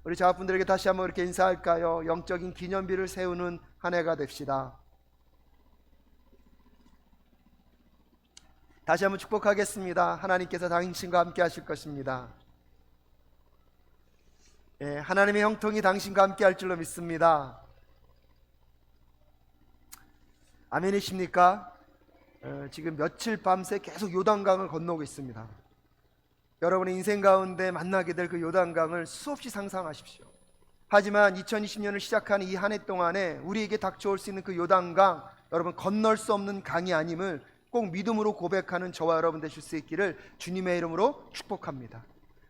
우리 자분들에게 다시 한번 이렇게 인사할까요? 영적인 기념비를 세우는 한 해가 됩시다. 다시 한번 축복하겠습니다. 하나님께서 당신과 함께 하실 것입니다. 하나님의 형통이 당신과 함께 할 줄로 믿습니다. 아멘이십니까? 지금 며칠 밤새 계속 요단강을 건너고 있습니다. 여러분의 인생 가운데 만나게 될 그 요단강을 수없이 상상하십시오. 하지만 2020년을 시작한 이 한 해 동안에 우리에게 닥쳐올 수 있는 그 요단강, 여러분 건널 수 없는 강이 아님을 꼭 믿음으로 고백하는 저와 여러분 되실 수 있기를 주님의 이름으로 축복합니다.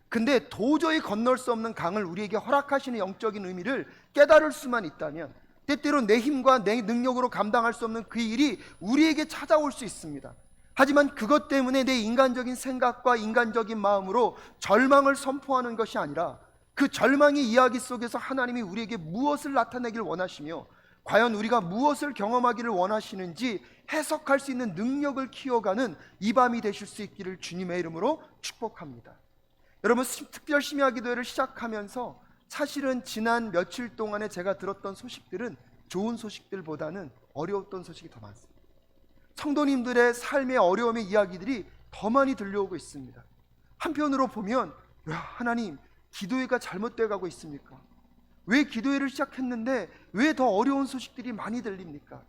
근데 도저히 건널 수 없는 강을 우리에게 허락하시는 영적인 의미를 깨달을 수만 있다면, 때때로 내 힘과 내 능력으로 감당할 수 없는 그 일이 우리에게 찾아올 수 있습니다. 하지만 그것 때문에 내 인간적인 생각과 인간적인 마음으로 절망을 선포하는 것이 아니라, 그 절망의 이야기 속에서 하나님이 우리에게 무엇을 나타내길 원하시며 과연 우리가 무엇을 경험하기를 원하시는지 해석할 수 있는 능력을 키워가는 이 밤이 되실 수 있기를 주님의 이름으로 축복합니다. 여러분, 특별 심야 기도회를 시작하면서 사실은 지난 며칠 동안에 제가 들었던 소식들은 좋은 소식들보다는 어려웠던 소식이 더 많습니다. 성도님들의 삶의 어려움의 이야기들이 더 많이 들려오고 있습니다. 한편으로 보면, 하나님, 기도회가 잘못되어 가고 있습니까? 왜 기도회를 시작했는데 왜 더 어려운 소식들이 많이 들립니까?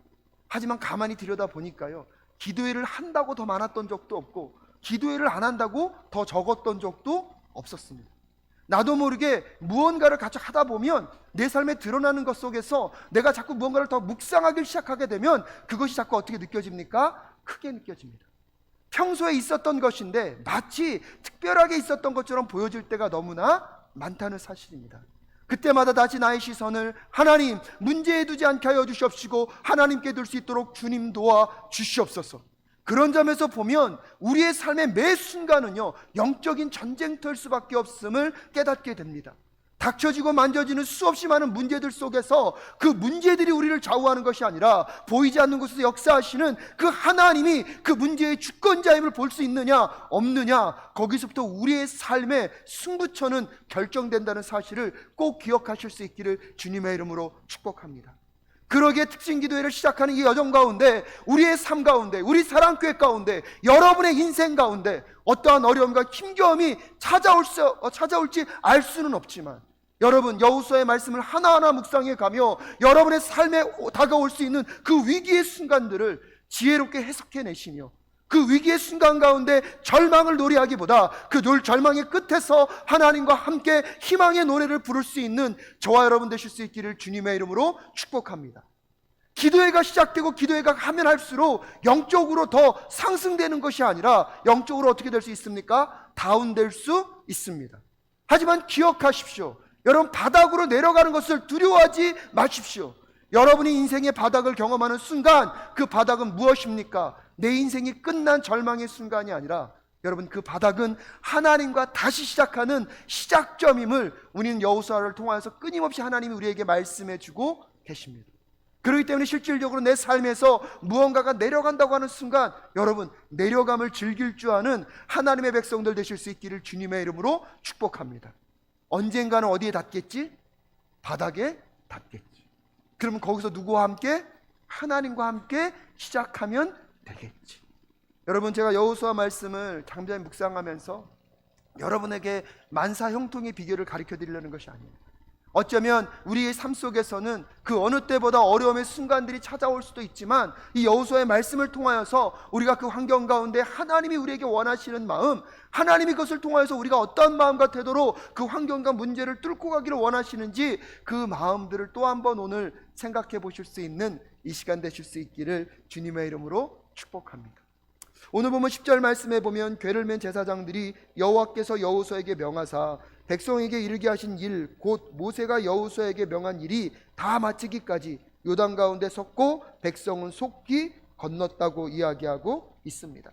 하지만 가만히 들여다보니까요, 기도회를 한다고 더 많았던 적도 없고 기도회를 안 한다고 더 적었던 적도 없었습니다. 나도 모르게 무언가를 같이 하다 보면 내 삶에 드러나는 것 속에서 내가 자꾸 무언가를 더 묵상하기 시작하게 되면 그것이 자꾸 어떻게 느껴집니까? 크게 느껴집니다. 평소에 있었던 것인데 마치 특별하게 있었던 것처럼 보여질 때가 너무나 많다는 사실입니다. 그때마다 다시 나의 시선을 하나님, 문제에 두지 않게 하여 주시옵시고 하나님께 둘 수 있도록 주님 도와 주시옵소서. 그런 점에서 보면 우리의 삶의 매 순간은요, 영적인 전쟁터일 수밖에 없음을 깨닫게 됩니다. 닥쳐지고 만져지는 수없이 많은 문제들 속에서 그 문제들이 우리를 좌우하는 것이 아니라 보이지 않는 곳에서 역사하시는 그 하나님이 그 문제의 주권자임을 볼 수 있느냐 없느냐, 거기서부터 우리의 삶의 승부처는 결정된다는 사실을 꼭 기억하실 수 있기를 주님의 이름으로 축복합니다. 그러기에 특징기도회를 시작하는 이 여정 가운데, 우리의 삶 가운데, 우리 사랑교회 가운데, 여러분의 인생 가운데 어떠한 어려움과 힘겨움이 찾아올지 알 수는 없지만, 여러분 여호수아의 말씀을 하나하나 묵상해 가며 여러분의 삶에 다가올 수 있는 그 위기의 순간들을 지혜롭게 해석해 내시며, 그 위기의 순간 가운데 절망을 노래하기보다 그 절망의 끝에서 하나님과 함께 희망의 노래를 부를 수 있는 저와 여러분 되실 수 있기를 주님의 이름으로 축복합니다. 기도회가 시작되고 기도회가 하면 할수록 영적으로 더 상승되는 것이 아니라 영적으로 어떻게 될 수 있습니까? 다운될 수 있습니다. 하지만 기억하십시오. 여러분, 바닥으로 내려가는 것을 두려워하지 마십시오. 여러분이 인생의 바닥을 경험하는 순간, 그 바닥은 무엇입니까? 내 인생이 끝난 절망의 순간이 아니라, 여러분, 그 바닥은 하나님과 다시 시작하는 시작점임을 우리는 여호수아를 통해서 끊임없이 하나님이 우리에게 말씀해 주고 계십니다. 그렇기 때문에 실질적으로 내 삶에서 무언가가 내려간다고 하는 순간, 여러분, 내려감을 즐길 줄 아는 하나님의 백성들 되실 수 있기를 주님의 이름으로 축복합니다. 언젠가는 어디에 닿겠지? 바닥에 닿겠지. 그러면 거기서 누구와 함께? 하나님과 함께 시작하면 되겠지. 여러분, 제가 여호수아 말씀을 잠잠히 묵상하면서 여러분에게 만사 형통의 비결을 가르쳐 드리려는 것이 아니에요. 어쩌면 우리의 삶 속에서는 그 어느 때보다 어려움의 순간들이 찾아올 수도 있지만, 이 여호수아의 말씀을 통하여서 우리가 그 환경 가운데 하나님이 우리에게 원하시는 마음, 하나님이 그것을 통하여서 우리가 어떠한 마음과 태도로 그 환경과 문제를 뚫고 가기를 원하시는지, 그 마음들을 또 한 번 오늘 생각해 보실 수 있는 이 시간 되실 수 있기를 주님의 이름으로 축복합니다. 오늘 보면 10절 말씀에 보면, 궤를 맨 제사장들이 여호와께서 여호수아에게 명하사 백성에게 이르게 하신 일, 곧 모세가 여호수아에게 명한 일이 다 마치기까지 요단 가운데 섰고 백성은 속히 건넜다고 이야기하고 있습니다.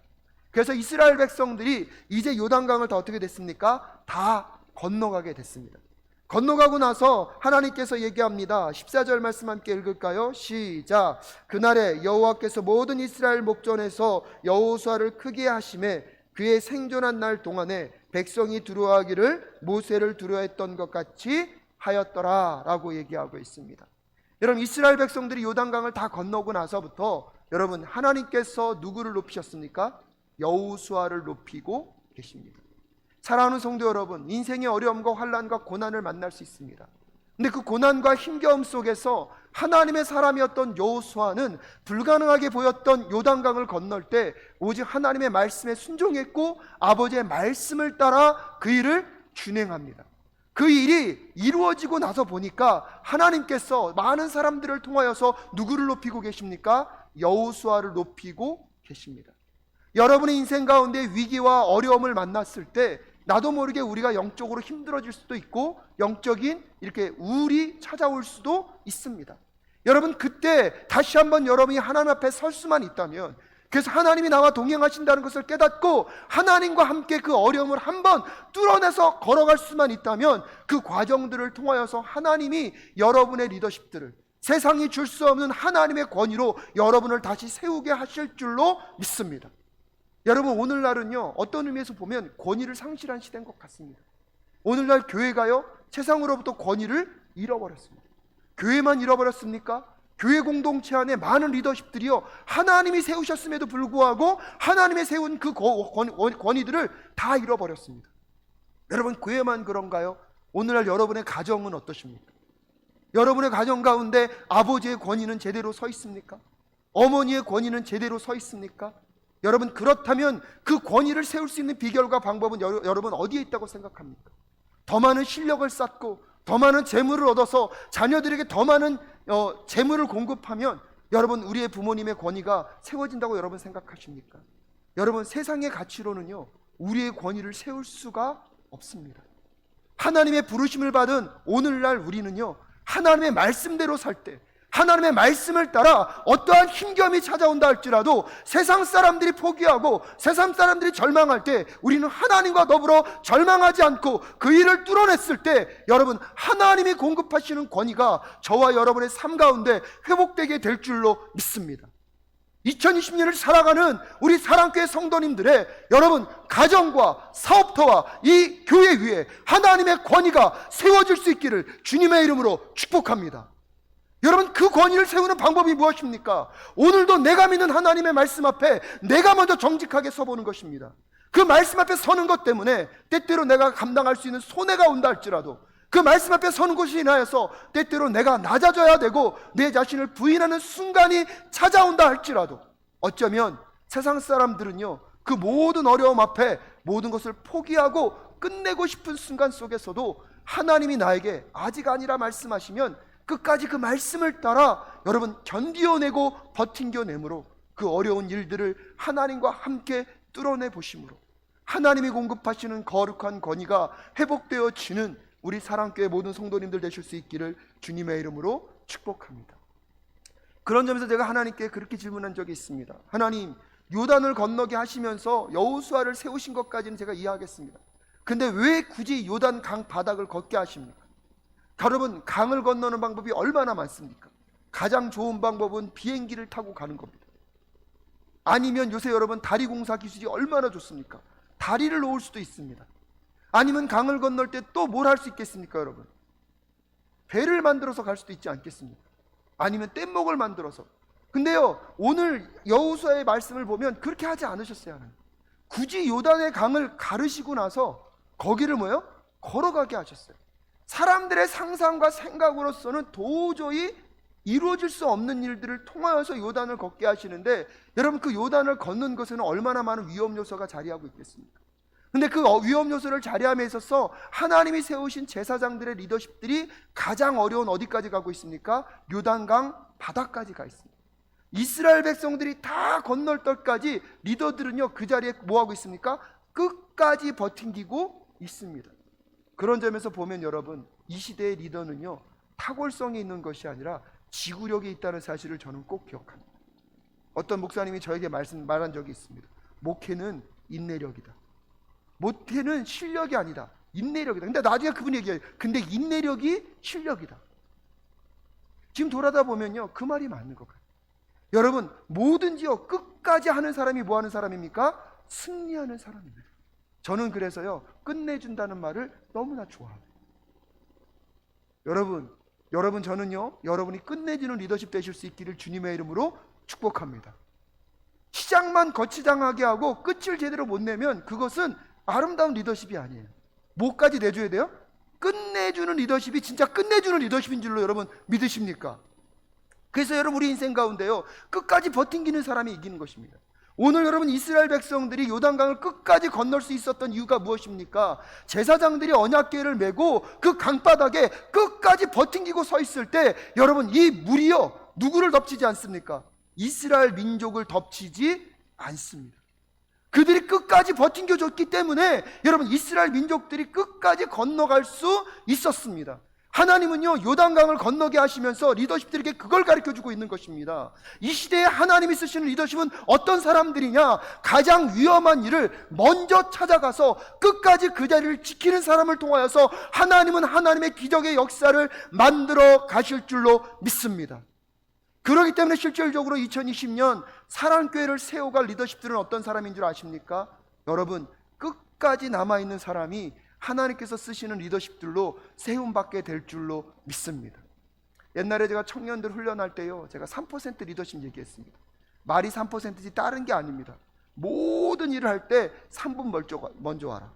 그래서 이스라엘 백성들이 이제 요단강을 다 어떻게 됐습니까? 다 건너가게 됐습니다. 건너가고 나서 하나님께서 얘기합니다. 14절 말씀 함께 읽을까요? 시작. 그날에 여호와께서 모든 이스라엘 목전에서 여호수아를 크게 하심에 그의 생존한 날 동안에 백성이 두려워하기를 모세를 두려워했던 것 같이 하였더라라고 얘기하고 있습니다. 여러분, 이스라엘 백성들이 요단강을 다 건너고 나서부터 여러분, 하나님께서 누구를 높이셨습니까? 여호수아를 높이고 계십니다. 사랑하는 성도 여러분, 인생의 어려움과 환난과 고난을 만날 수 있습니다. 근데 그 고난과 힘겨움 속에서 하나님의 사람이었던 여호수아는 불가능하게 보였던 요단강을 건널 때 오직 하나님의 말씀에 순종했고 아버지의 말씀을 따라 그 일을 준행합니다. 그 일이 이루어지고 나서 보니까 하나님께서 많은 사람들을 통하여서 누구를 높이고 계십니까? 여호수아를 높이고 계십니다. 여러분의 인생 가운데 위기와 어려움을 만났을 때 나도 모르게 우리가 영적으로 힘들어질 수도 있고 영적인 이렇게 우울이 찾아올 수도 있습니다. 여러분, 그때 다시 한번 여러분이 하나님 앞에 설 수만 있다면, 그래서 하나님이 나와 동행하신다는 것을 깨닫고 하나님과 함께 그 어려움을 한번 뚫어내서 걸어갈 수만 있다면 그 과정들을 통하여서 하나님이 여러분의 리더십들을 세상이 줄 수 없는 하나님의 권위로 여러분을 다시 세우게 하실 줄로 믿습니다. 여러분, 오늘날은요, 어떤 의미에서 보면 권위를 상실한 시대인 것 같습니다. 오늘날 교회가요, 세상으로부터 권위를 잃어버렸습니다. 교회만 잃어버렸습니까? 교회 공동체 안에 많은 리더십들이요, 하나님이 세우셨음에도 불구하고 하나님이 세운 그 권위들을 다 잃어버렸습니다. 여러분, 교회만 그런가요? 오늘날 여러분의 가정은 어떠십니까? 여러분의 가정 가운데 아버지의 권위는 제대로 서 있습니까? 어머니의 권위는 제대로 서 있습니까? 여러분, 그렇다면 그 권위를 세울 수 있는 비결과 방법은 여러분 어디에 있다고 생각합니까? 더 많은 실력을 쌓고 더 많은 재물을 얻어서 자녀들에게 더 많은 재물을 공급하면 여러분, 우리의 부모님의 권위가 세워진다고 여러분 생각하십니까? 여러분, 세상의 가치로는요, 우리의 권위를 세울 수가 없습니다. 하나님의 부르심을 받은 오늘날 우리는요, 하나님의 말씀대로 살 때, 하나님의 말씀을 따라 어떠한 힘겨움이 찾아온다 할지라도 세상 사람들이 포기하고 세상 사람들이 절망할 때 우리는 하나님과 더불어 절망하지 않고 그 일을 뚫어냈을 때 여러분, 하나님이 공급하시는 권위가 저와 여러분의 삶 가운데 회복되게 될 줄로 믿습니다. 2020년을 살아가는 우리 사랑교회 성도님들의 여러분 가정과 사업터와 이 교회 위에 하나님의 권위가 세워질 수 있기를 주님의 이름으로 축복합니다. 여러분, 그 권위를 세우는 방법이 무엇입니까? 오늘도 내가 믿는 하나님의 말씀 앞에 내가 먼저 정직하게 서보는 것입니다. 그 말씀 앞에 서는 것 때문에 때때로 내가 감당할 수 있는 손해가 온다 할지라도 그 말씀 앞에 서는 것이 인하여서 때때로 내가 낮아져야 되고 내 자신을 부인하는 순간이 찾아온다 할지라도 어쩌면 세상 사람들은요, 그 모든 어려움 앞에 모든 것을 포기하고 끝내고 싶은 순간 속에서도 하나님이 나에게 아직 아니라 말씀하시면 끝까지 그 말씀을 따라 여러분 견디어내고 버틴겨내므로 그 어려운 일들을 하나님과 함께 뚫어내 보심으로 하나님이 공급하시는 거룩한 권위가 회복되어지는 우리 사랑교회 모든 성도님들 되실 수 있기를 주님의 이름으로 축복합니다. 그런 점에서 제가 하나님께 그렇게 질문한 적이 있습니다. 하나님, 요단을 건너게 하시면서 여호수아를 세우신 것까지는 제가 이해하겠습니다. 근데 왜 굳이 요단 강 바닥을 걷게 하십니까? 여러분, 강을 건너는 방법이 얼마나 많습니까? 가장 좋은 방법은 비행기를 타고 가는 겁니다. 아니면 요새 여러분 다리 공사 기술이 얼마나 좋습니까? 다리를 놓을 수도 있습니다. 아니면 강을 건널 때 또 뭘 할 수 있겠습니까, 여러분? 배를 만들어서 갈 수도 있지 않겠습니까? 아니면 뗏목을 만들어서. 근데요, 오늘 여호수아의 말씀을 보면 그렇게 하지 않으셨어요. 하나님. 굳이 요단의 강을 가르시고 나서 거기를 뭐예요? 걸어가게 하셨어요. 사람들의 상상과 생각으로서는 도저히 이루어질 수 없는 일들을 통하여서 요단을 걷게 하시는데 여러분, 그 요단을 걷는 것에는 얼마나 많은 위험 요소가 자리하고 있겠습니까? 근데 그 위험 요소를 자리함에 있어서 하나님이 세우신 제사장들의 리더십들이 가장 어려운 어디까지 가고 있습니까? 요단강 바닥까지 가 있습니다. 이스라엘 백성들이 다 건널 때까지 리더들은요, 그 자리에 뭐하고 있습니까? 끝까지 버팅기고 있습니다. 그런 점에서 보면 여러분, 이 시대의 리더는요, 탁월성이 있는 것이 아니라 지구력이 있다는 사실을 저는 꼭 기억합니다. 어떤 목사님이 저에게 말한 적이 있습니다. 목회는 인내력이다. 목회는 실력이 아니다. 인내력이다. 근데 나중에 그분이 얘기해요. 근데 인내력이 실력이다. 지금 돌아다 보면요, 그 말이 맞는 것 같아요. 여러분, 뭐든지요, 끝까지 하는 사람이 뭐 하는 사람입니까? 승리하는 사람입니다. 저는 그래서요, 끝내준다는 말을 너무나 좋아합니다. 여러분 저는요, 여러분이 끝내주는 리더십 되실 수 있기를 주님의 이름으로 축복합니다. 시작만 거치장하게 하고 끝을 제대로 못 내면 그것은 아름다운 리더십이 아니에요. 뭐까지 내줘야 돼요? 끝내주는 리더십이 진짜 끝내주는 리더십인 줄로 여러분 믿으십니까? 그래서 여러분 우리 인생 가운데요, 끝까지 버팅기는 사람이 이기는 것입니다. 오늘 여러분 이스라엘 백성들이 요단강을 끝까지 건널 수 있었던 이유가 무엇입니까? 제사장들이 언약궤를 메고 그 강바닥에 끝까지 버팅기고 서 있을 때 여러분 이 물이요 누구를 덮치지 않습니까? 이스라엘 민족을 덮치지 않습니다. 그들이 끝까지 버팅겨줬기 때문에 여러분 이스라엘 민족들이 끝까지 건너갈 수 있었습니다. 하나님은요 요단강을 건너게 하시면서 리더십들에게 그걸 가르쳐주고 있는 것입니다. 이 시대에 하나님이 쓰시는 리더십은 어떤 사람들이냐? 가장 위험한 일을 먼저 찾아가서 끝까지 그 자리를 지키는 사람을 통하여서 하나님은 하나님의 기적의 역사를 만들어 가실 줄로 믿습니다. 그렇기 때문에 실질적으로 2020년 사랑교회를 세워갈 리더십들은 어떤 사람인 줄 아십니까? 여러분 끝까지 남아있는 사람이 하나님께서 쓰시는 리더십들로 세움받게 될 줄로 믿습니다. 옛날에 제가 청년들 훈련할 때요 제가 3% 리더십 얘기했습니다. 말이 3%지 다른 게 아닙니다. 모든 일을 할 때 3분 먼저 와라.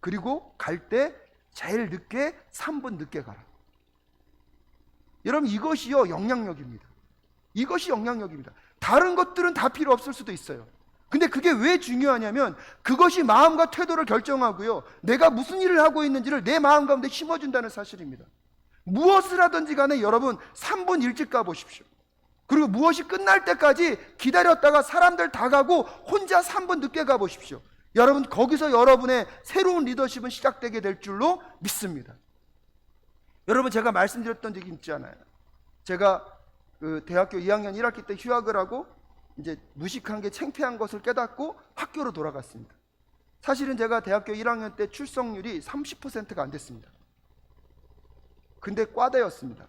그리고 갈 때 제일 늦게 3분 늦게 가라. 여러분 이것이요 영향력입니다. 이것이 영향력입니다. 다른 것들은 다 필요 없을 수도 있어요. 근데 그게 왜 중요하냐면 그것이 마음과 태도를 결정하고요 내가 무슨 일을 하고 있는지를 내 마음 가운데 심어준다는 사실입니다. 무엇을 하든지 간에 여러분 3분 일찍 가보십시오. 그리고 무엇이 끝날 때까지 기다렸다가 사람들 다 가고 혼자 3분 늦게 가보십시오. 여러분 거기서 여러분의 새로운 리더십은 시작되게 될 줄로 믿습니다. 여러분 제가 말씀드렸던 적이 있잖아요. 제가 그 대학교 2학년 1학기 때 휴학을 하고 이제 무식한 게 창피한 것을 깨닫고 학교로 돌아갔습니다. 사실은 제가 대학교 1학년 때 출석률이 30%가 안 됐습니다. 근데 과대였습니다.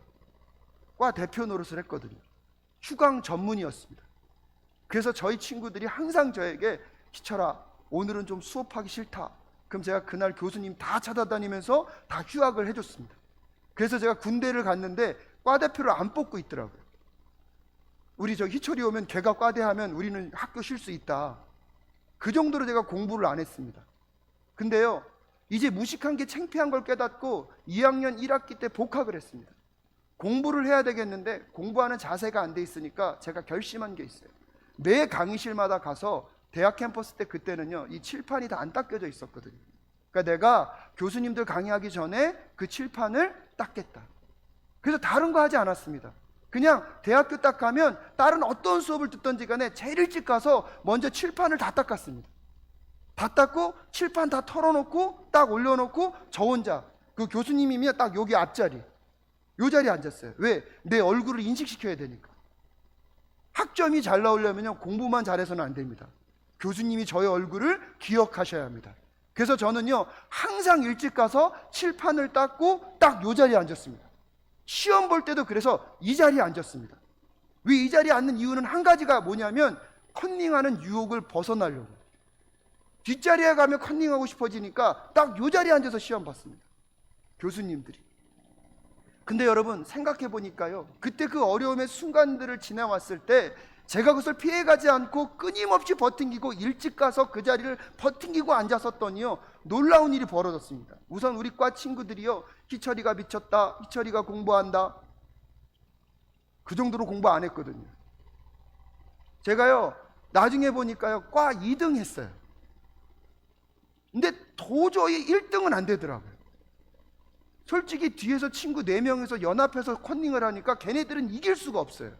과 대표 노릇을 했거든요. 휴강 전문이었습니다. 그래서 저희 친구들이 항상 저에게 희철아 오늘은 좀 수업하기 싫다. 그럼 제가 그날 교수님 다 찾아다니면서 다 휴학을 해줬습니다. 그래서 제가 군대를 갔는데 과 대표를 안 뽑고 있더라고요. 우리 저 희철이 오면 걔가 과대하면 우리는 학교 쉴 수 있다. 그 정도로 제가 공부를 안 했습니다. 근데요 이제 무식한 게 창피한 걸 깨닫고 2학년 1학기 때 복학을 했습니다. 공부를 해야 되겠는데 공부하는 자세가 안 돼 있으니까 제가 결심한 게 있어요. 매 강의실마다 가서 대학 캠퍼스 때 그때는요 이 칠판이 다 안 닦여져 있었거든요. 그러니까 내가 교수님들 강의하기 전에 그 칠판을 닦겠다. 그래서 다른 거 하지 않았습니다. 그냥 대학교 딱 가면 다른 어떤 수업을 듣던지 간에 제일 일찍 가서 먼저 칠판을 다 닦았습니다. 다 닦고 칠판 다 털어놓고 딱 올려놓고 저 혼자 그 교수님이면 딱 여기 앞자리 요 자리에 앉았어요. 왜? 내 얼굴을 인식시켜야 되니까. 학점이 잘 나오려면 공부만 잘해서는 안 됩니다. 교수님이 저의 얼굴을 기억하셔야 합니다. 그래서 저는요 항상 일찍 가서 칠판을 닦고 딱 요 자리에 앉았습니다. 시험 볼 때도 그래서 이 자리에 앉았습니다. 왜 이 자리에 앉는 이유는 한 가지가 뭐냐면 컨닝하는 유혹을 벗어나려고. 뒷자리에 가면 컨닝하고 싶어지니까 딱 이 자리에 앉아서 시험 봤습니다. 교수님들이. 근데 여러분 생각해 보니까요 그때 그 어려움의 순간들을 지나왔을 때 제가 그것을 피해가지 않고 끊임없이 버팅기고 일찍 가서 그 자리를 버팅기고 앉았었더니요 놀라운 일이 벌어졌습니다. 우선 우리 과 친구들이요 희철이가 미쳤다, 희철이가 공부한다, 그 정도로 공부 안 했거든요. 제가요 나중에 보니까요 과 2등 했어요. 근데 도저히 1등은 안 되더라고요. 솔직히 뒤에서 친구 4명에서 연합해서 컨닝을 하니까 걔네들은 이길 수가 없어요.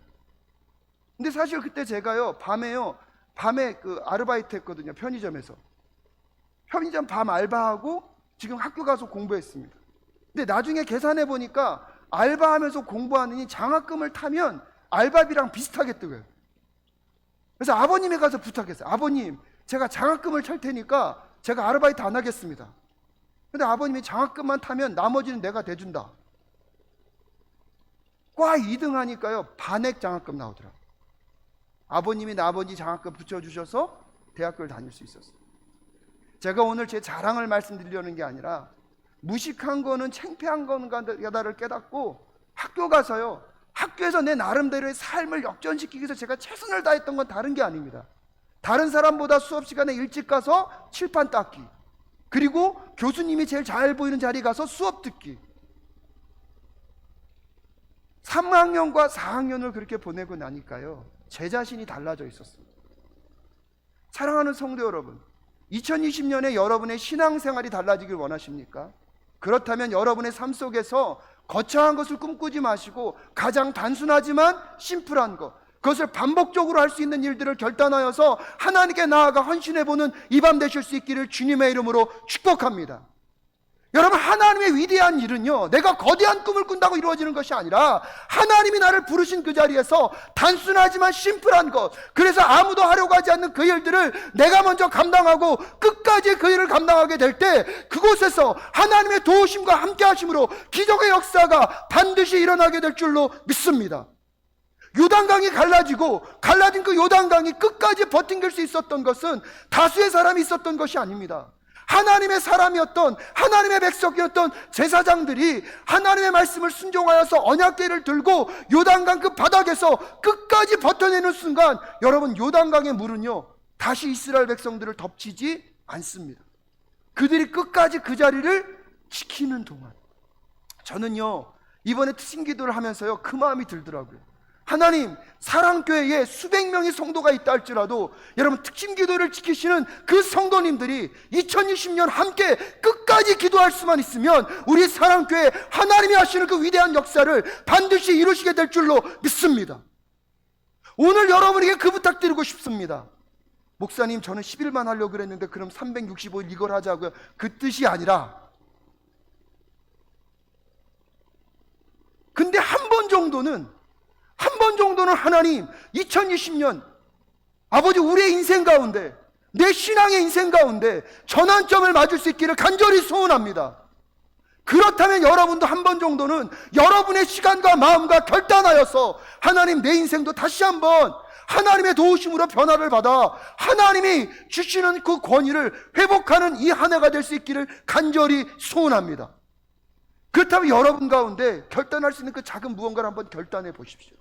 근데 사실 그때 제가요 밤에 그 아르바이트 했거든요. 편의점에서. 편의점 밤 알바하고 지금 학교 가서 공부했습니다. 근데 나중에 계산해 보니까 알바하면서 공부하느니 장학금을 타면 알바비랑 비슷하게 뜨고요. 그래서 아버님에 가서 부탁했어요. 아버님 제가 장학금을 탈 테니까 제가 아르바이트 안 하겠습니다. 근데 아버님이 장학금만 타면 나머지는 내가 대준다. 과 2등 하니까요 반액 장학금 나오더라고요. 아버님이 나머지 장학금 붙여주셔서 대학교를 다닐 수 있었어요. 제가 오늘 제 자랑을 말씀드리려는 게 아니라 무식한 거는 창피한 거다를 깨닫고 학교 가서요, 학교에서 내 나름대로의 삶을 역전시키기 위해서 제가 최선을 다했던 건 다른 게 아닙니다. 다른 사람보다 수업 시간에 일찍 가서 칠판 닦기, 그리고 교수님이 제일 잘 보이는 자리에 가서 수업 듣기. 3학년과 4학년을 그렇게 보내고 나니까요, 제 자신이 달라져 있었어요. 사랑하는 성도 여러분, 2020년에 여러분의 신앙생활이 달라지길 원하십니까? 그렇다면 여러분의 삶 속에서 거창한 것을 꿈꾸지 마시고 가장 단순하지만 심플한 것, 그것을 반복적으로 할 수 있는 일들을 결단하여서 하나님께 나아가 헌신해보는 이 밤 되실 수 있기를 주님의 이름으로 축복합니다. 여러분, 하나님의 위대한 일은요, 내가 거대한 꿈을 꾼다고 이루어지는 것이 아니라 하나님이 나를 부르신 그 자리에서 단순하지만 심플한 것, 그래서 아무도 하려고 하지 않는 그 일들을 내가 먼저 감당하고 끝까지 그 일을 감당하게 될 때 그곳에서 하나님의 도우심과 함께 하심으로 기적의 역사가 반드시 일어나게 될 줄로 믿습니다. 요단강이 갈라진 그 요단강이 끝까지 버틴 수 있었던 것은 다수의 사람이 있었던 것이 아닙니다. 하나님의 사람이었던, 하나님의 백성이었던 제사장들이 하나님의 말씀을 순종하여서 언약궤를 들고 요단강 그 바닥에서 끝까지 버텨내는 순간, 여러분, 요단강의 물은요 다시 이스라엘 백성들을 덮치지 않습니다. 그들이 끝까지 그 자리를 지키는 동안, 저는요 이번에 특심 기도를 하면서요 그 마음이 들더라고요. 하나님, 사랑교회에 수백 명의 성도가 있다 할지라도 여러분, 특심 기도를 지키시는 그 성도님들이 2020년 함께 끝까지 기도할 수만 있으면 우리 사랑교회 하나님이 하시는 그 위대한 역사를 반드시 이루시게 될 줄로 믿습니다. 오늘 여러분에게 그 부탁드리고 싶습니다. 목사님, 저는 10일만 하려고 그랬는데 그럼 365일 이걸 하자고요. 그 뜻이 아니라, 근데 한 번 정도는 하나님, 2020년 아버지, 우리의 인생 가운데, 내 신앙의 인생 가운데 전환점을 맞을 수 있기를 간절히 소원합니다. 그렇다면 여러분도 한 번 정도는 여러분의 시간과 마음과 결단하여서 하나님, 내 인생도 다시 한번 하나님의 도우심으로 변화를 받아 하나님이 주시는 그 권위를 회복하는 이 한 해가 될 수 있기를 간절히 소원합니다. 그렇다면 여러분 가운데 결단할 수 있는 그 작은 무언가를 한번 결단해 보십시오.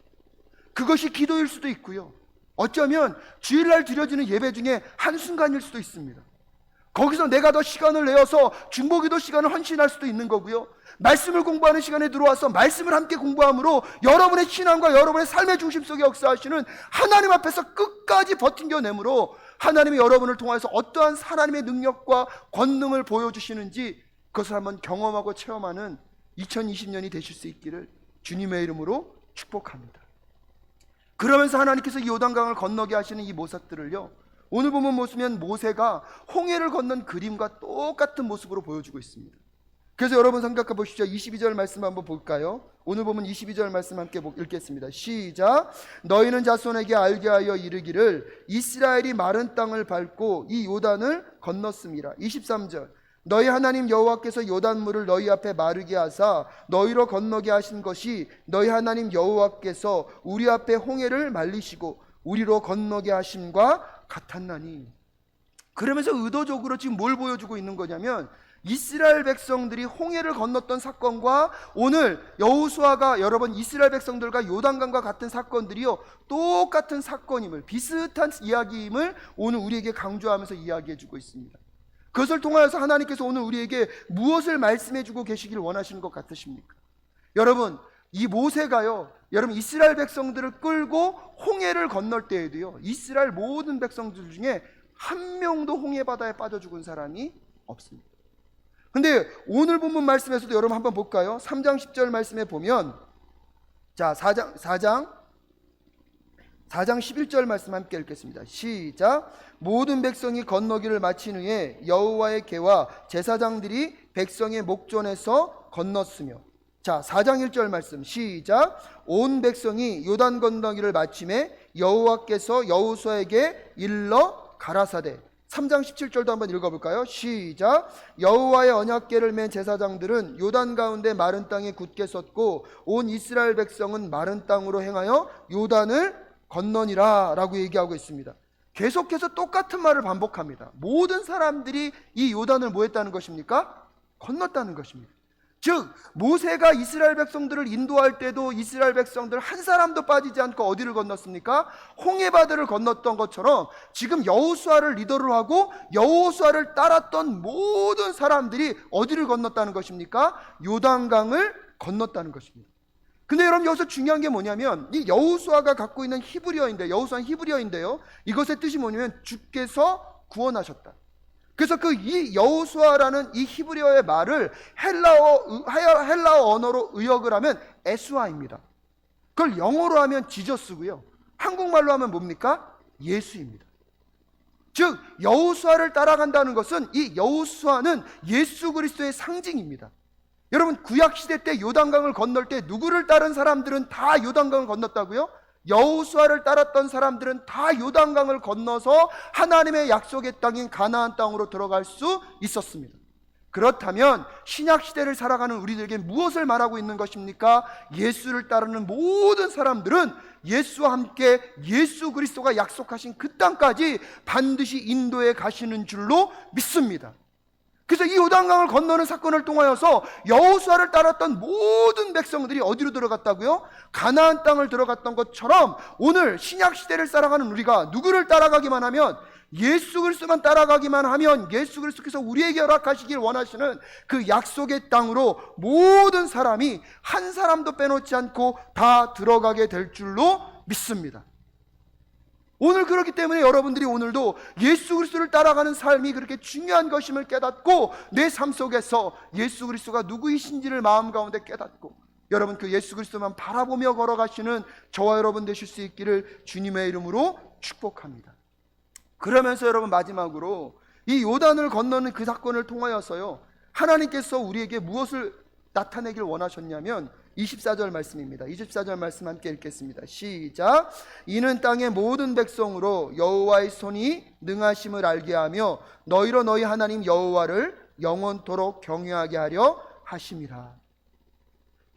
그것이 기도일 수도 있고요, 어쩌면 주일날 드려지는 예배 중에 한순간일 수도 있습니다. 거기서 내가 더 시간을 내어서 중보기도 시간을 헌신할 수도 있는 거고요, 말씀을 공부하는 시간에 들어와서 말씀을 함께 공부함으로 여러분의 신앙과 여러분의 삶의 중심 속에 역사하시는 하나님 앞에서 끝까지 버틴겨내므로 하나님이 여러분을 통해서 어떠한 하나님의 능력과 권능을 보여주시는지 그것을 한번 경험하고 체험하는 2020년이 되실 수 있기를 주님의 이름으로 축복합니다. 그러면서 하나님께서 이 요단강을 건너게 하시는 이 모습들을요, 오늘 보면 모세가 홍해를 건넌 그림과 똑같은 모습으로 보여주고 있습니다. 그래서 여러분 생각해 보십시오. 22절 말씀 한번 볼까요? 오늘 보면 22절 말씀 함께 읽겠습니다. 시작. 너희는 자손에게 알게 하여 이르기를 이스라엘이 마른 땅을 밟고 이 요단을 건넜음이라. 23절. 너희 하나님 여호와께서 요단물을 너희 앞에 마르게 하사 너희로 건너게 하신 것이 너희 하나님 여호와께서 우리 앞에 홍해를 말리시고 우리로 건너게 하심과 같았나니. 그러면서 의도적으로 지금 뭘 보여주고 있는 거냐면, 이스라엘 백성들이 홍해를 건넜던 사건과 오늘 여호수아가 여러분 이스라엘 백성들과 요단강과 같은 사건들이요 똑같은 사건임을, 비슷한 이야기임을 오늘 우리에게 강조하면서 이야기해 주고 있습니다. 그것을 통하여서 하나님께서 오늘 우리에게 무엇을 말씀해 주고 계시길 원하시는 것 같으십니까? 여러분, 이 모세가요, 여러분 이스라엘 백성들을 끌고 홍해를 건널 때에도요, 이스라엘 모든 백성들 중에 한 명도 홍해 바다에 빠져 죽은 사람이 없습니다. 근데 오늘 본문 말씀에서도 여러분 한번 볼까요? 3장 10절 말씀에 보면, 자 4장 11절 말씀 함께 읽겠습니다. 시작. 모든 백성이 건너기를 마친 후에 여호와의 궤와 제사장들이 백성의 목전에서 건넜으며, 자 4장 1절 말씀 시작. 온 백성이 요단 건너기를 마침에 여호와께서 여호수아에게 일러 가라사대. 3장 17절도 한번 읽어볼까요? 시작. 여호와의 언약궤를 맨 제사장들은 요단 가운데 마른 땅에 굳게 섰고 온 이스라엘 백성은 마른 땅으로 행하여 요단을 건너니라 라고 얘기하고 있습니다. 계속해서 똑같은 말을 반복합니다. 모든 사람들이 이 요단을 뭐 했다는 것입니까? 건넜다는 것입니다. 즉 모세가 이스라엘 백성들을 인도할 때도 이스라엘 백성들 한 사람도 빠지지 않고 어디를 건넜습니까? 홍해바다를 건넜던 것처럼 지금 여호수아를 리더로 하고 여호수아를 따랐던 모든 사람들이 어디를 건넜다는 것입니까? 요단강을 건넜다는 것입니다. 근데 여러분 여기서 중요한 게 뭐냐면 이 여호수아가 갖고 있는 히브리어인데, 여호수아는 히브리어인데요, 이것의 뜻이 뭐냐면 주께서 구원하셨다. 그래서 그 이 여호수아라는 이 히브리어의 말을 헬라어 언어로 의역을 하면 에수아입니다. 그걸 영어로 하면 지저스고요, 한국말로 하면 뭡니까? 예수입니다. 즉 여호수아를 따라간다는 것은, 이 여호수아는 예수 그리스도의 상징입니다. 여러분 구약시대 때 요단강을 건널 때 누구를 따른 사람들은 다 요단강을 건넜다고요? 여호수아를 따랐던 사람들은 다 요단강을 건너서 하나님의 약속의 땅인 가나안 땅으로 들어갈 수 있었습니다. 그렇다면 신약시대를 살아가는 우리들에게 무엇을 말하고 있는 것입니까? 예수를 따르는 모든 사람들은 예수와 함께 예수 그리스도가 약속하신 그 땅까지 반드시 인도에 가시는 줄로 믿습니다. 그래서 이 요단강을 건너는 사건을 통하여서 여호수아를 따랐던 모든 백성들이 어디로 들어갔다고요? 가나안 땅을 들어갔던 것처럼 오늘 신약시대를 살아가는 우리가 누구를 따라가기만 하면, 예수 그리스도만 따라가기만 하면 예수 그리스도께서 우리에게 허락하시길 원하시는 그 약속의 땅으로 모든 사람이 한 사람도 빼놓지 않고 다 들어가게 될 줄로 믿습니다. 오늘 그렇기 때문에 여러분들이 오늘도 예수 그리스도를 따라가는 삶이 그렇게 중요한 것임을 깨닫고 내 삶 속에서 예수 그리스도가 누구이신지를 마음 가운데 깨닫고 여러분 그 예수 그리스도만 바라보며 걸어가시는 저와 여러분 되실 수 있기를 주님의 이름으로 축복합니다. 그러면서 여러분 마지막으로 이 요단을 건너는 그 사건을 통하여서요, 하나님께서 우리에게 무엇을 나타내길 원하셨냐면 24절 말씀입니다. 24절 말씀 함께 읽겠습니다. 시작. 이는 땅의 모든 백성으로 여호와의 손이 능하심을 알게 하며 너희로 너희 하나님 여호와를 영원토록 경외하게 하려 하심이라.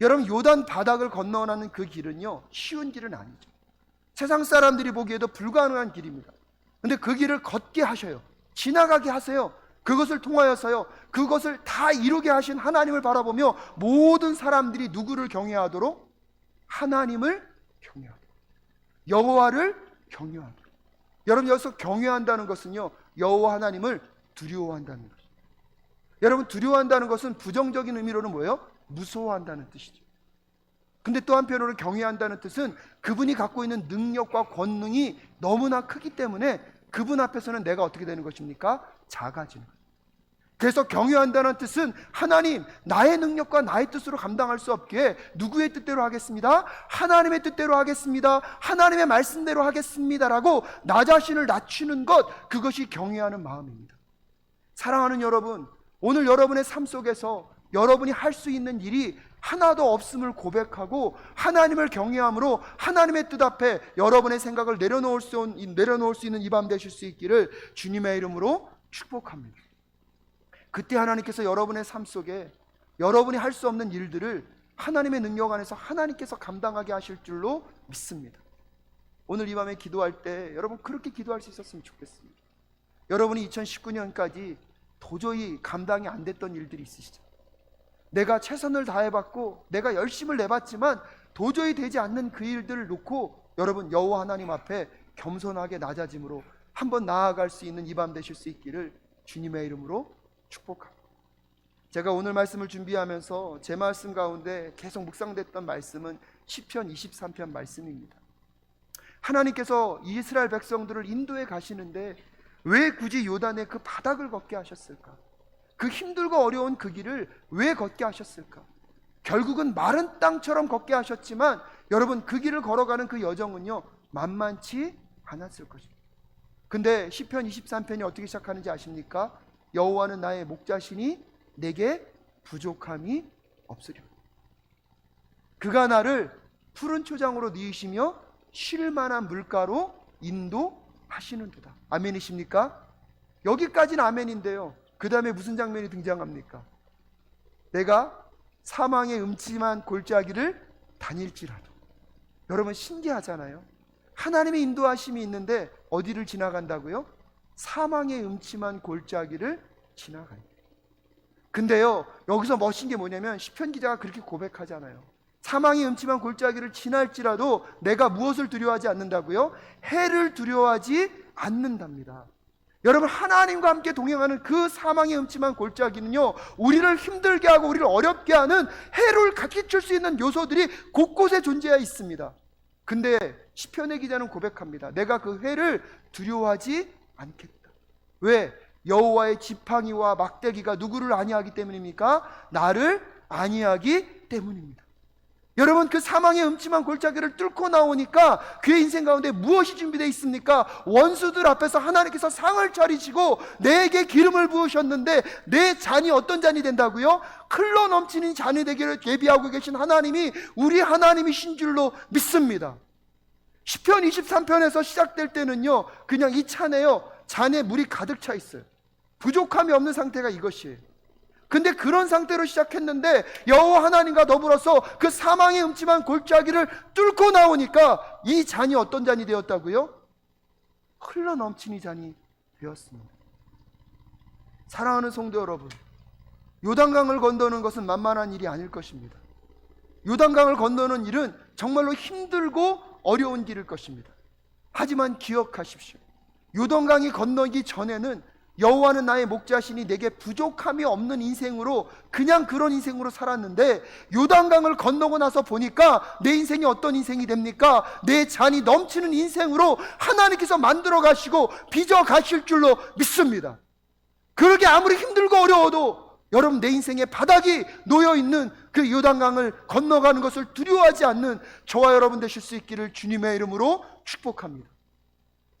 여러분 요단 바닥을 건너가는 그 길은요 쉬운 길은 아니죠. 세상 사람들이 보기에도 불가능한 길입니다. 근데 그 길을 걷게 하셔요. 지나가게 하세요. 그것을 통하여서요, 그것을 다 이루게 하신 하나님을 바라보며 모든 사람들이 누구를 경외하도록? 하나님을 경외하도록, 여호와를 경외하도록. 여러분 여기서 경외한다는 것은요, 여호와 하나님을 두려워한다는 것입니다. 여러분 두려워한다는 것은 부정적인 의미로는 뭐예요? 무서워한다는 뜻이죠. 근데 또 한편으로는 경외한다는 뜻은 그분이 갖고 있는 능력과 권능이 너무나 크기 때문에 그분 앞에서는 내가 어떻게 되는 것입니까? 작아지는 거예요. 그래서 경외한다는 뜻은 하나님, 나의 능력과 나의 뜻으로 감당할 수 없기에 누구의 뜻대로 하겠습니다? 하나님의 뜻대로 하겠습니다. 하나님의 말씀대로 하겠습니다라고 나 자신을 낮추는 것, 그것이 경외하는 마음입니다. 사랑하는 여러분, 오늘 여러분의 삶 속에서 여러분이 할 수 있는 일이 하나도 없음을 고백하고 하나님을 경외함으로 하나님의 뜻 앞에 여러분의 생각을 내려놓을 수 있는 이 밤 되실 수 있기를 주님의 이름으로 축복합니다. 그때 하나님께서 여러분의 삶 속에 여러분이 할 수 없는 일들을 하나님의 능력 안에서 하나님께서 감당하게 하실 줄로 믿습니다. 오늘 이 밤에 기도할 때 여러분 그렇게 기도할 수 있었으면 좋겠습니다. 여러분이 2019년까지 도저히 감당이 안 됐던 일들이 있으시죠. 내가 최선을 다해봤고 내가 열심을 내봤지만 도저히 되지 않는 그 일들을 놓고 여러분 여호와 하나님 앞에 겸손하게 낮아짐으로 한번 나아갈 수 있는 이 밤 되실 수 있기를 주님의 이름으로 축복합니다. 제가 오늘 말씀을 준비하면서 제 말씀 가운데 계속 묵상됐던 말씀은 시편 23편 말씀입니다. 하나님께서 이스라엘 백성들을 인도에 가시는데 왜 굳이 요단의 그 바닥을 걷게 하셨을까? 그 힘들고 어려운 그 길을 왜 걷게 하셨을까? 결국은 마른 땅처럼 걷게 하셨지만 여러분 그 길을 걸어가는 그 여정은요 만만치 않았을 것입니다. 근데 시편 23편이 어떻게 시작하는지 아십니까? 여호와는 나의 목자시니 내게 부족함이 없으리라. 그가 나를 푸른 초장으로 누이시며 쉴 만한 물가로 인도하시는도다. 아멘이십니까? 여기까지는 아멘인데요, 그 다음에 무슨 장면이 등장합니까? 내가 사망의 음침한 골짜기를 다닐지라도. 여러분 신기하잖아요. 하나님의 인도하심이 있는데 어디를 지나간다고요? 사망의 음침한 골짜기를 지나간다. 근데요, 여기서 멋진 게 뭐냐면 시편 기자가 그렇게 고백하잖아요. 사망의 음침한 골짜기를 지날지라도 내가 무엇을 두려워하지 않는다고요? 해를 두려워하지 않는답니다. 여러분, 하나님과 함께 동행하는 그 사망의 음침한 골짜기는요, 우리를 힘들게 하고 우리를 어렵게 하는 해를 가르칠 수 있는 요소들이 곳곳에 존재해 있습니다. 근데 시편의 기자는 고백합니다. 내가 그 해를 두려워하지 않겠다. 왜? 여호와의 지팡이와 막대기가 누구를 안위하기 때문입니까? 나를 안위하기 때문입니다. 여러분, 그 사망의 음침한 골짜기를 뚫고 나오니까 그의 인생 가운데 무엇이 준비되어 있습니까? 원수들 앞에서 하나님께서 상을 차리시고 내게 기름을 부으셨는데 내 잔이 어떤 잔이 된다고요? 흘러 넘치는 잔이 되기를 예비하고 계신 하나님이 우리 하나님이신 줄로 믿습니다. 시편 23편에서 시작될 때는요, 그냥 이 차네요, 잔에 물이 가득 차 있어요. 부족함이 없는 상태가 이것이에요. 근데 그런 상태로 시작했는데 여호와 하나님과 더불어서 그 사망의 음침한 골짜기를 뚫고 나오니까 이 잔이 어떤 잔이 되었다고요? 흘러 넘치는 잔이 되었습니다. 사랑하는 성도 여러분, 요단강을 건너는 것은 만만한 일이 아닐 것입니다. 요단강을 건너는 일은 정말로 힘들고 어려운 길일 것입니다. 하지만 기억하십시오. 요단강이 건너기 전에는 여호와는 나의 목자시니 내게 부족함이 없는 인생으로, 그냥 그런 인생으로 살았는데 요단강을 건너고 나서 보니까 내 인생이 어떤 인생이 됩니까? 내 잔이 넘치는 인생으로 하나님께서 만들어 가시고 빚어 가실 줄로 믿습니다. 그러게 아무리 힘들고 어려워도 여러분, 내 인생에 바닥이 놓여있는 그 요단강을 건너가는 것을 두려워하지 않는 저와 여러분 되실 수 있기를 주님의 이름으로 축복합니다.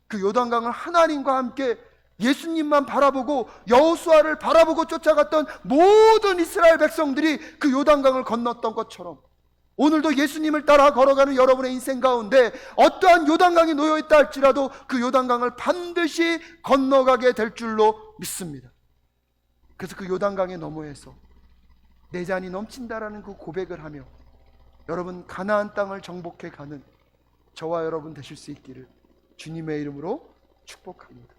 그 요단강을 하나님과 함께 예수님만 바라보고 여호수아를 바라보고 쫓아갔던 모든 이스라엘 백성들이 그 요단강을 건넜던 것처럼 오늘도 예수님을 따라 걸어가는 여러분의 인생 가운데 어떠한 요단강이 놓여있다 할지라도 그 요단강을 반드시 건너가게 될 줄로 믿습니다. 그래서 그 요단강의 너머에서 내 잔이 넘친다라는 그 고백을 하며 여러분, 가나안 땅을 정복해 가는 저와 여러분 되실 수 있기를 주님의 이름으로 축복합니다.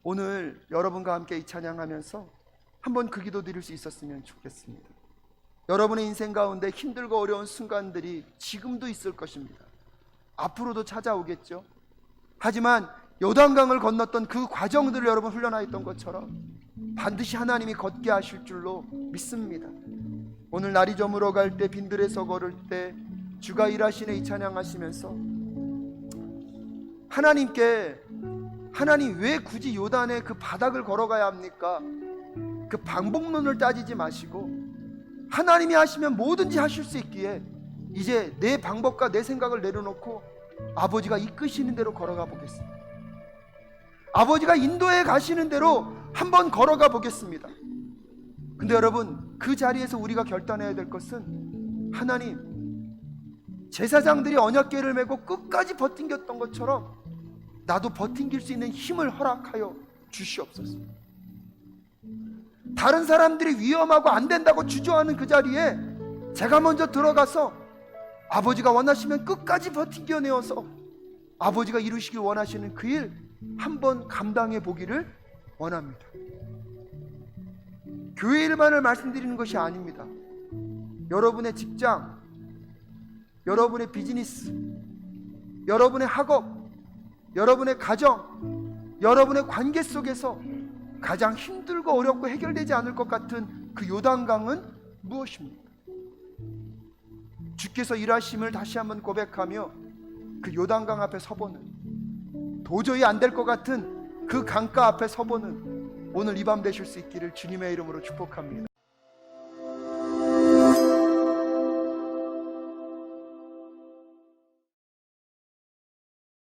오늘 여러분과 함께 이 찬양하면서 한번 그 기도 드릴 수 있었으면 좋겠습니다. 여러분의 인생 가운데 힘들고 어려운 순간들이 지금도 있을 것입니다. 앞으로도 찾아오겠죠. 하지만 요단강을 건넜던 그 과정들을 여러분 훈련하였던 것처럼 반드시 하나님이 걷게 하실 줄로 믿습니다. 오늘 날이 저물어 갈 때, 빈들에서 걸을 때 주가 일하시네 이 찬양하시면서 하나님께, 하나님 왜 굳이 요단의 그 바닥을 걸어가야 합니까? 그 방법론을 따지지 마시고 하나님이 하시면 뭐든지 하실 수 있기에 이제 내 방법과 내 생각을 내려놓고 아버지가 이끄시는 대로 걸어가 보겠습니다. 아버지가 인도해 가시는 대로 한번 걸어가 보겠습니다. 근데 여러분, 그 자리에서 우리가 결단해야 될 것은 하나님, 제사장들이 언약궤를 메고 끝까지 버틴겼던 것처럼 나도 버틴길 수 있는 힘을 허락하여 주시옵소서. 다른 사람들이 위험하고 안 된다고 주저하는 그 자리에 제가 먼저 들어가서 아버지가 원하시면 끝까지 버틴겨내어서 아버지가 이루시길 원하시는 그 일 한번 감당해 보기를 원합니다. 교회 일만을 말씀드리는 것이 아닙니다. 여러분의 직장, 여러분의 비즈니스, 여러분의 학업, 여러분의 가정, 여러분의 관계 속에서 가장 힘들고 어렵고 해결되지 않을 것 같은 그 요단강은 무엇입니까? 주께서 일하심을 다시 한번 고백하며 그 요단강 앞에 서보는, 도저히 안 될 것 같은 그 강가 앞에 서보는 오늘 이 밤 되실 수 있기를 주님의 이름으로 축복합니다.